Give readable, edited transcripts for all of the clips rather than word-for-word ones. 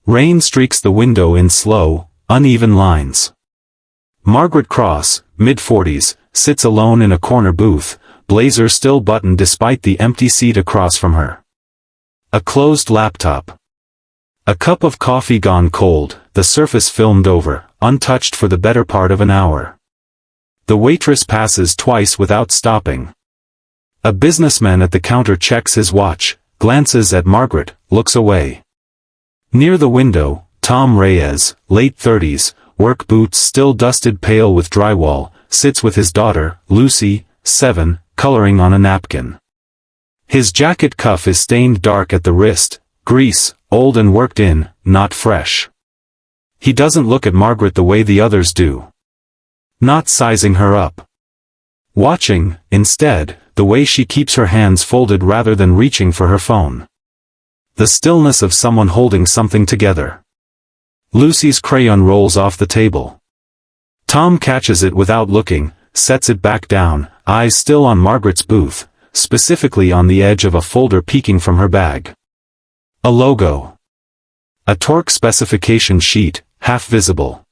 Rain streaks the window in slow, uneven lines. Margaret Cross, mid-40s, sits alone in a corner booth, blazer still buttoned despite the empty seat across from her. A closed laptop. A cup of coffee gone cold, the surface filmed over, untouched for the better part of an hour. The waitress passes twice without stopping. A businessman at the counter checks his watch, glances at Margaret, looks away. Near the window, Tom Reyes, late 30s, work boots still dusted pale with drywall, sits with his daughter, Lucy, 7, coloring on a napkin. His jacket cuff is stained dark at the wrist, grease, old and worked in, not fresh. He doesn't look at Margaret the way the others do. Not sizing her up. Watching, instead, the way she keeps her hands folded rather than reaching for her phone. The stillness of someone holding something together. Lucy's crayon rolls off the table. Tom catches it without looking, sets it back down, eyes still on Margaret's booth, specifically on the edge of a folder peeking from her bag. A logo. A torque specification sheet, half visible.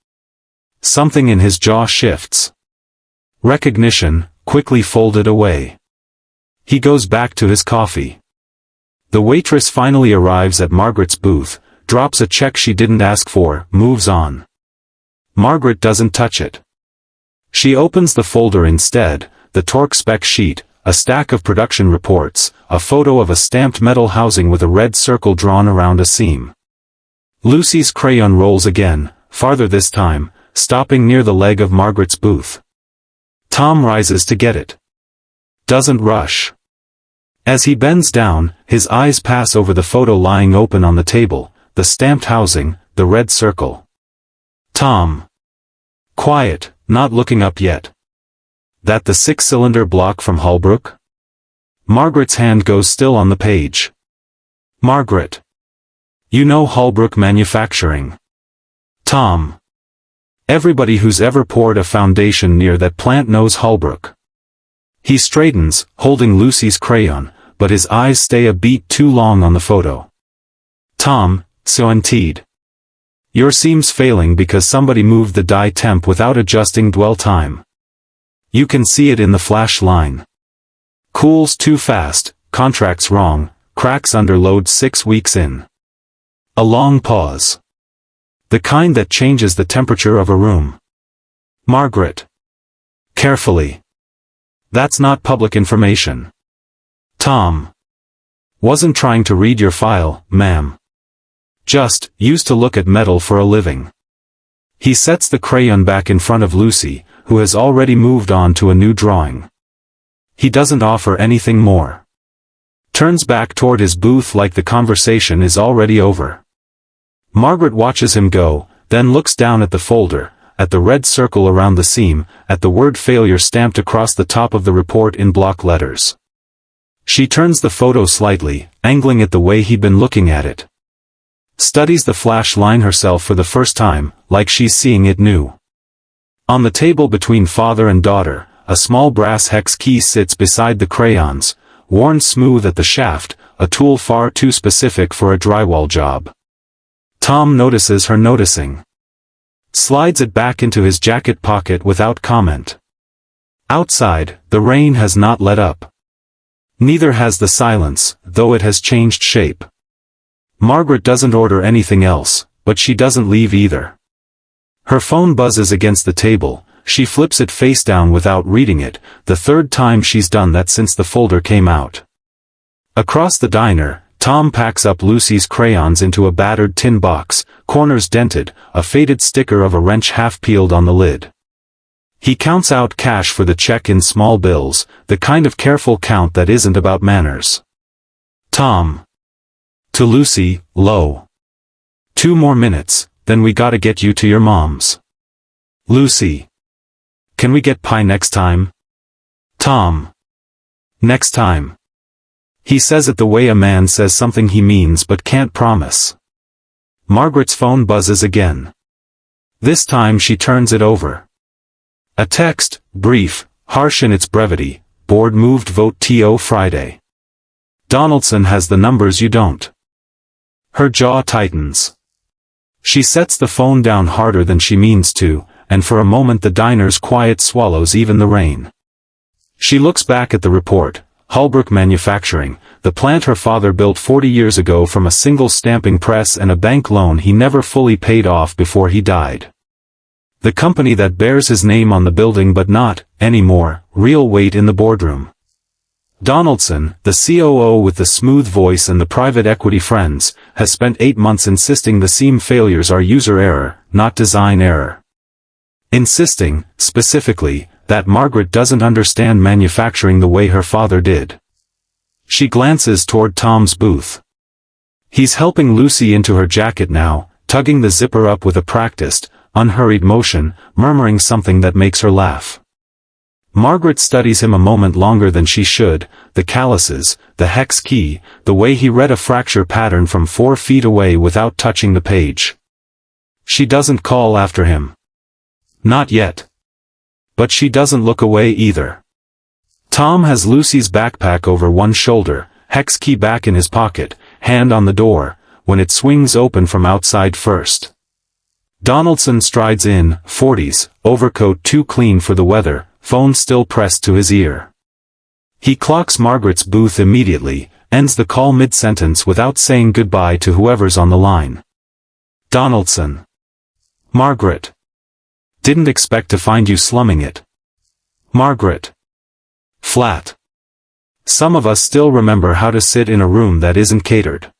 Something in his jaw shifts. Recognition, quickly folded away. He goes back to his coffee. The waitress finally arrives at Margaret's booth, drops a check she didn't ask for, moves on. Margaret doesn't touch it. She opens the folder instead, the torque spec sheet, a stack of production reports, a photo of a stamped metal housing with a red circle drawn around a seam. Lucy's crayon rolls again, farther this time, stopping near the leg of Margaret's booth. Tom rises to get it. Doesn't rush. As he bends down, his eyes pass over the photo lying open on the table, the stamped housing, the red circle. Tom. Quiet, not looking up yet. That the 6-cylinder block from Holbrook? Margaret's hand goes still on the page. Margaret. You know Holbrook Manufacturing. Tom. Everybody who's ever poured a foundation near that plant knows Holbrook. He straightens, holding Lucy's crayon, but his eyes stay a beat too long on the photo. Tom, so indeed. Your seam's failing because somebody moved the dye temp without adjusting dwell time. You can see it in the flash line. Cools too fast, contracts wrong, cracks under load 6 weeks in. A long pause. The kind that changes the temperature of a room. Margaret. Carefully. That's not public information. Tom. Wasn't trying to read your file, ma'am. Just, used to look at metal for a living. He sets the crayon back in front of Lucy, who has already moved on to a new drawing. He doesn't offer anything more. Turns back toward his booth like the conversation is already over. Margaret watches him go, then looks down at the folder, at the red circle around the seam, at the word failure stamped across the top of the report in block letters. She turns the photo slightly, angling it the way he'd been looking at it. Studies the flash line herself for the first time, like she's seeing it new. On the table between father and daughter, a small brass hex key sits beside the crayons, worn smooth at the shaft, a tool far too specific for a drywall job. Tom notices her noticing. Slides it back into his jacket pocket without comment. Outside, the rain has not let up. Neither has the silence, though it has changed shape. Margaret doesn't order anything else, but she doesn't leave either. Her phone buzzes against the table, she flips it face down without reading it, the third time she's done that since the folder came out. Across the diner, Tom packs up Lucy's crayons into a battered tin box, corners dented, a faded sticker of a wrench half peeled on the lid. He counts out cash for the check in small bills, the kind of careful count that isn't about manners. Tom. To Lucy, low. 2 more minutes, then we gotta get you to your mom's. Lucy. Can we get pie next time? Tom. Next time. He says it the way a man says something he means but can't promise. Margaret's phone buzzes again. This time she turns it over. A text, brief, harsh in its brevity, board moved vote TO Friday. Donaldson has the numbers you don't. Her jaw tightens. She sets the phone down harder than she means to, and for a moment the diner's quiet swallows even the rain. She looks back at the report, Holbrook Manufacturing, the plant her father built 40 years ago from a single stamping press and a bank loan he never fully paid off before he died. The company that bears his name on the building but not, anymore, real weight in the boardroom. Donaldson, the COO with the smooth voice and the private equity friends, has spent 8 months insisting the seam failures are user error, not design error. Insisting, specifically, that Margaret doesn't understand manufacturing the way her father did. She glances toward Tom's booth. He's helping Lucy into her jacket now, tugging the zipper up with a practiced, unhurried motion, murmuring something that makes her laugh. Margaret studies him a moment longer than she should, the calluses, the hex key, the way he read a fracture pattern from 4 feet away without touching the page. She doesn't call after him. Not yet. But she doesn't look away either. Tom has Lucy's backpack over one shoulder, hex key back in his pocket, hand on the door, when it swings open from outside first. Donaldson strides in, 40s, overcoat too clean for the weather, phone still pressed to his ear. He clocks Margaret's booth immediately, ends the call mid-sentence without saying goodbye to whoever's on the line. Donaldson. Margaret. Didn't expect to find you slumming it. Margaret. Flat. Some of us still remember how to sit in a room that isn't catered.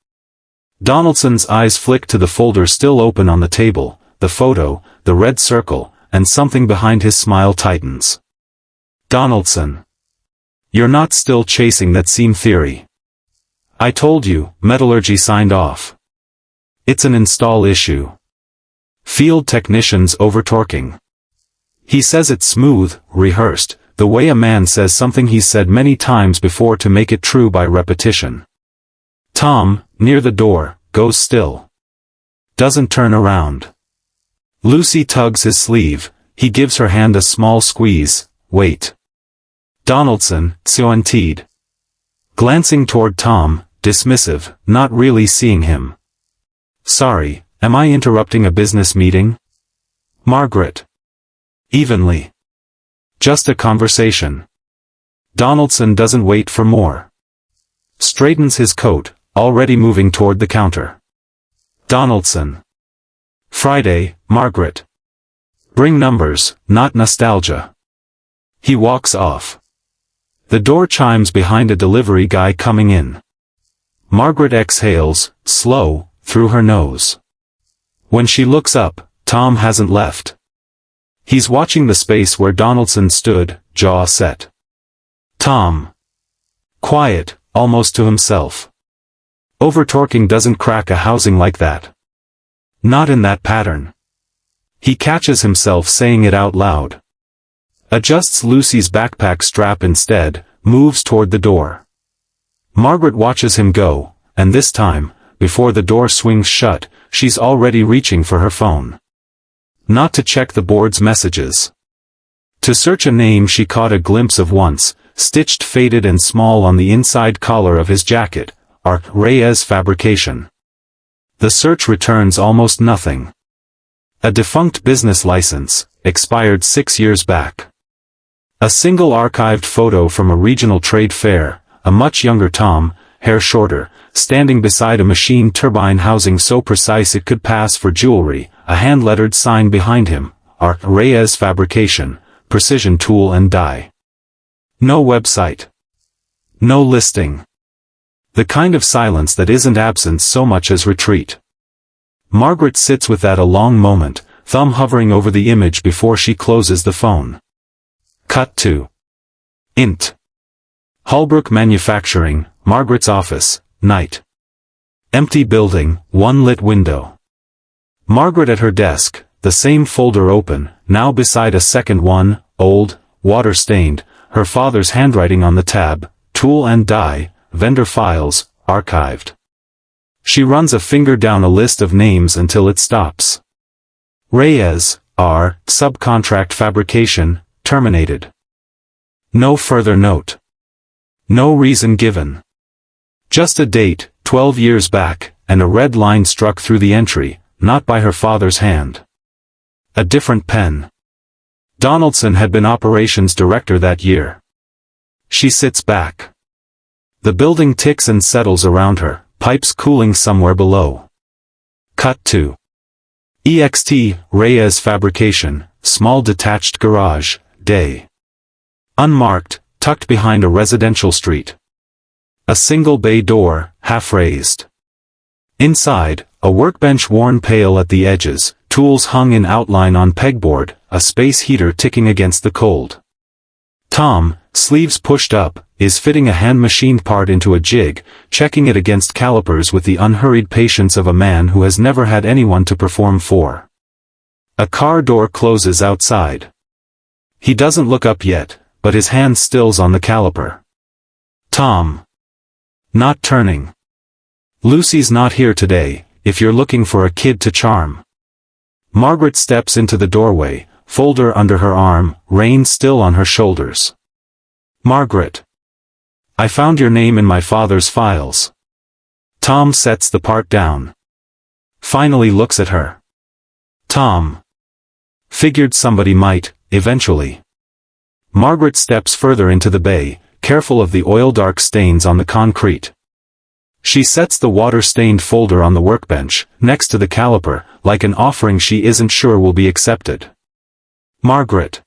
Donaldson's eyes flick to the folder still open on the table, the photo, the red circle, and something behind his smile tightens. Donaldson. You're not still chasing that seam theory. I told you, metallurgy signed off. It's an install issue. Field technicians over-torquing. He says it smooth, rehearsed, the way a man says something he's said many times before to make it true by repetition. Tom, near the door, goes still. Doesn't turn around. Lucy tugs his sleeve, he gives her hand a small squeeze, wait. Donaldson, Siontede. Glancing toward Tom, dismissive, not really seeing him. Sorry, am I interrupting a business meeting? Margaret. Evenly. Just a conversation. Donaldson doesn't wait for more. Straightens his coat, already moving toward the counter. Donaldson. Friday, Margaret. Bring numbers, not nostalgia. He walks off. The door chimes behind a delivery guy coming in. Margaret exhales, slow, through her nose. When she looks up, Tom hasn't left. He's watching the space where Donaldson stood, jaw set. Tom. Quiet, almost to himself. Over-torquing doesn't crack a housing like that. Not in that pattern. He catches himself saying it out loud. Adjusts Lucy's backpack strap instead, moves toward the door. Margaret watches him go, and this time, before the door swings shut, she's already reaching for her phone. Not to check the board's messages. To search a name she caught a glimpse of once, stitched faded and small on the inside collar of his jacket, Arc Reyes Fabrication. The search returns almost nothing. A defunct business license, expired 6 years back. A single archived photo from a regional trade fair, a much younger Tom, hair shorter, standing beside a machine turbine housing so precise it could pass for jewelry, a hand-lettered sign behind him, Arc Reyes Fabrication, Precision Tool and Die. No website. No listing. The kind of silence that isn't absence so much as retreat. Margaret sits with that a long moment, thumb hovering over the image before she closes the phone. Cut to. Int. Holbrook Manufacturing, Margaret's office, night. Empty building, one lit window. Margaret at her desk, the same folder open, now beside a second one, old, water-stained, her father's handwriting on the tab, tool and die, vendor files, archived. She runs a finger down a list of names until it stops. Reyes, R, subcontract fabrication, terminated. No further note. No reason given. Just a date, 12 years back, and a red line struck through the entry, not by her father's hand. A different pen. Donaldson had been operations director that year. She sits back. The building ticks and settles around her, pipes cooling somewhere below. Cut to EXT, Reyes Fabrication, small detached garage, day. Unmarked, tucked behind a residential street. A single bay door, half raised. Inside, a workbench worn pale at the edges, tools hung in outline on pegboard, a space heater ticking against the cold. Tom, sleeves pushed up, is fitting a hand-machined part into a jig, checking it against calipers with the unhurried patience of a man who has never had anyone to perform for. A car door closes outside. He doesn't look up yet, but his hand still's on the caliper. Tom. Not turning. Lucy's not here today, if you're looking for a kid to charm. Margaret steps into the doorway, folder under her arm, rein still on her shoulders. Margaret. I found your name in my father's files. Tom sets the part down. Finally looks at her. Tom. Figured somebody might, eventually. Margaret steps further into the bay, careful of the oil-dark stains on the concrete. She sets the water-stained folder on the workbench, next to the caliper, like an offering she isn't sure will be accepted. Margaret.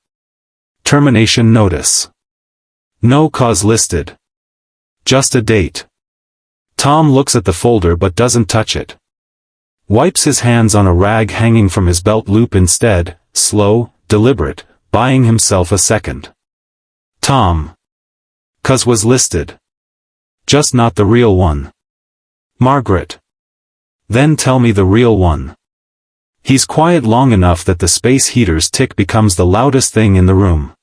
Termination notice. No cause listed. Just a date. Tom looks at the folder but doesn't touch it. Wipes his hands on a rag hanging from his belt loop instead, slow, deliberate, buying himself a second. Tom. 'Cause was listed. Just not the real one. Margaret. Then tell me the real one. He's quiet long enough that the space heater's tick becomes the loudest thing in the room.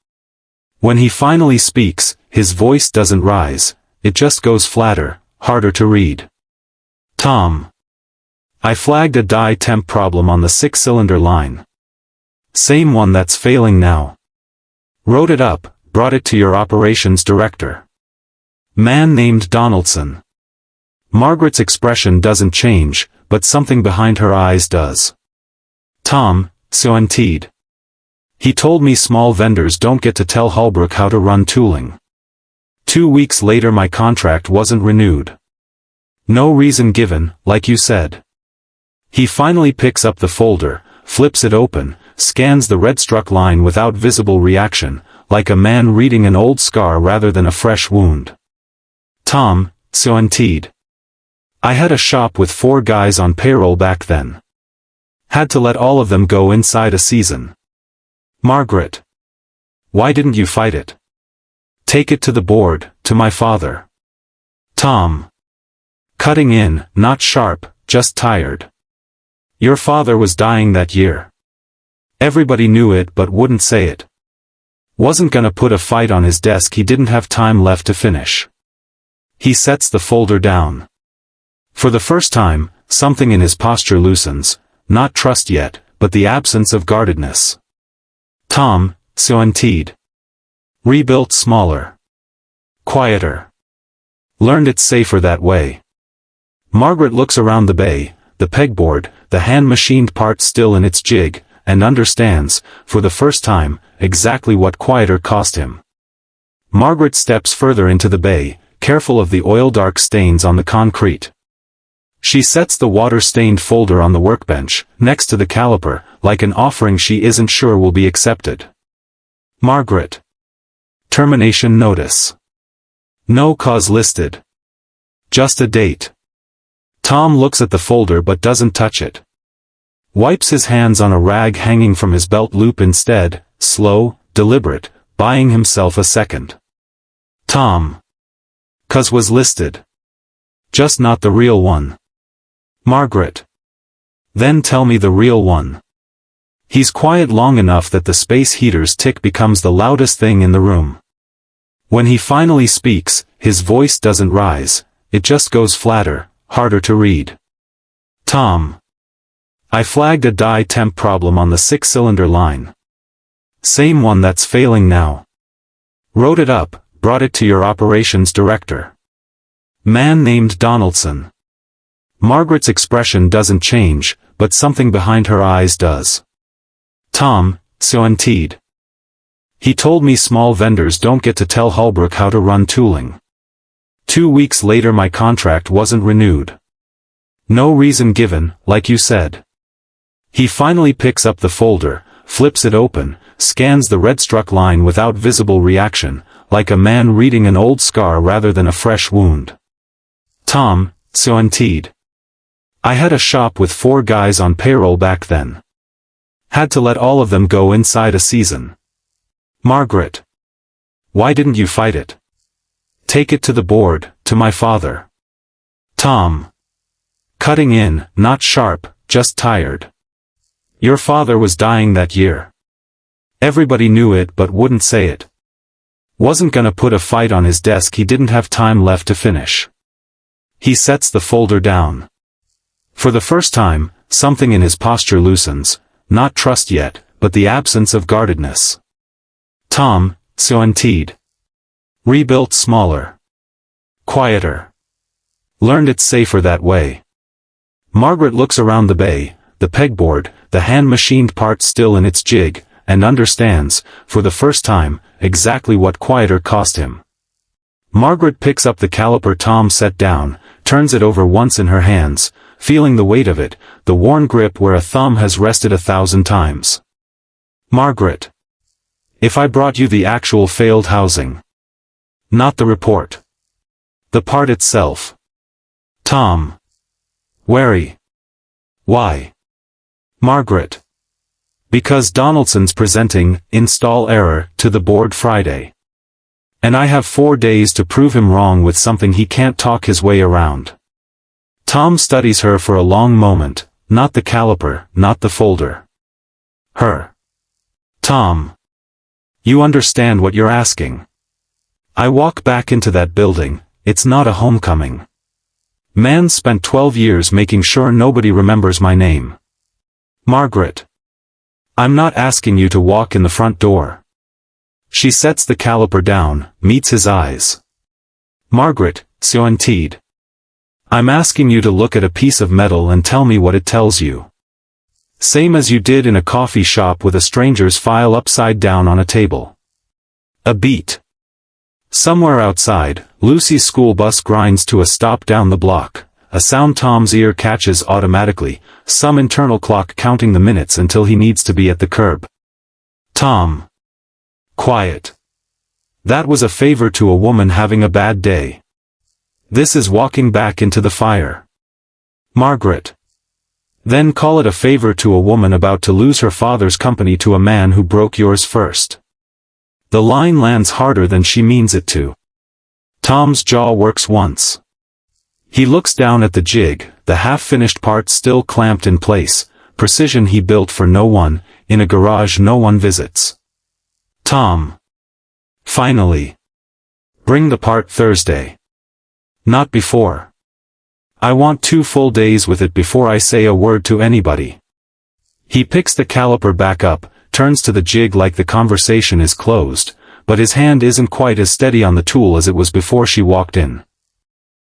When he finally speaks, his voice doesn't rise, it just goes flatter, harder to read. Tom. I flagged a die temp problem on the 6-cylinder line. Same one that's failing now. Wrote it up, brought it to your operations director. Man named Donaldson. Margaret's expression doesn't change, but something behind her eyes does. Tom, so indeed. He told me small vendors don't get to tell Holbrook how to run tooling. 2 weeks later my contract wasn't renewed. No reason given, like you said. He finally picks up the folder, flips it open, scans the red-struck line without visible reaction, like a man reading an old scar rather than a fresh wound. Tom, so indeed. I had a shop with 4 guys on payroll back then. Had to let all of them go inside a season. Margaret. Why didn't you fight it? Take it to the board, to my father. Tom. Cutting in, not sharp, just tired. Your father was dying that year. Everybody knew it but wouldn't say it. Wasn't gonna put a fight on his desk he didn't have time left to finish. He sets the folder down. For the first time, something in his posture loosens, not trust yet, but the absence of guardedness. Tom, so indeed. Rebuilt smaller. Quieter. Learned it's safer that way. Margaret looks around the bay, the pegboard, the hand-machined part still in its jig, and understands, for the first time, exactly what quieter cost him. Margaret steps further into the bay, careful of the oil-dark stains on the concrete. She sets the water-stained folder on the workbench, next to the caliper, like an offering she isn't sure will be accepted. Margaret. Termination notice. No cause listed. Just a date. Tom looks at the folder but doesn't touch it. Wipes his hands on a rag hanging from his belt loop instead, slow, deliberate, buying himself a second. Tom. 'Cause was listed. Just not the real one. Margaret. Then tell me the real one. He's quiet long enough that the space heater's tick becomes the loudest thing in the room. When he finally speaks, his voice doesn't rise, it just goes flatter, harder to read. Tom. I flagged a die temp problem on the 6-cylinder line. Same one that's failing now. Wrote it up, brought it to your operations director. Man named Donaldson. Margaret's expression doesn't change, but something behind her eyes does. Tom, so indeed. He told me small vendors don't get to tell Holbrook how to run tooling. 2 weeks later my contract wasn't renewed. No reason given, like you said. He finally picks up the folder, flips it open, scans the red-struck line without visible reaction, like a man reading an old scar rather than a fresh wound. Tom, so indeed. I had a shop with 4 guys on payroll back then. Had to let all of them go inside a season. Margaret. Why didn't you fight it? Take it to the board, to my father. Tom. Cutting in, not sharp, just tired. Your father was dying that year. Everybody knew it but wouldn't say it. Wasn't gonna put a fight on his desk, he didn't have time left to finish. He sets the folder down. For the first time, something in his posture loosens, not trust yet, but the absence of guardedness. Tom, so indeed. Rebuilt smaller. Quieter. Learned it's safer that way. Margaret looks around the bay, the pegboard, the hand-machined part still in its jig, and understands, for the first time, exactly what quieter cost him. Margaret picks up the caliper Tom set down, turns it over once in her hands, feeling the weight of it, the worn grip where a thumb has rested 1,000 times. Margaret. If I brought you the actual failed housing. Not the report. The part itself. Tom. Wary. Why? Margaret. Because Donaldson's presenting, install error, to the board Friday. And I have 4 days to prove him wrong with something he can't talk his way around. Tom studies her for a long moment, not the caliper, not the folder. Her. Tom. You understand what you're asking. I walk back into that building, it's not a homecoming. Man spent 12 years making sure nobody remembers my name. Margaret. I'm not asking you to walk in the front door. She sets the caliper down, meets his eyes. Margaret, so indeed. I'm asking you to look at a piece of metal and tell me what it tells you. Same as you did in a coffee shop with a stranger's file upside down on a table. A beat. Somewhere outside, Lucy's school bus grinds to a stop down the block, a sound Tom's ear catches automatically, some internal clock counting the minutes until he needs to be at the curb. Tom. Quiet. That was a favor to a woman having a bad day. This is walking back into the fire. Margaret. Then call it a favor to a woman about to lose her father's company to a man who broke yours first. The line lands harder than she means it to. Tom's jaw works once. He looks down at the jig, the half-finished part still clamped in place, precision he built for no one, in a garage no one visits. Tom. Finally. Bring the part Thursday. Not before. I want 2 full days with it before I say a word to anybody. He picks the caliper back up, turns to the jig like the conversation is closed, but his hand isn't quite as steady on the tool as it was before she walked in.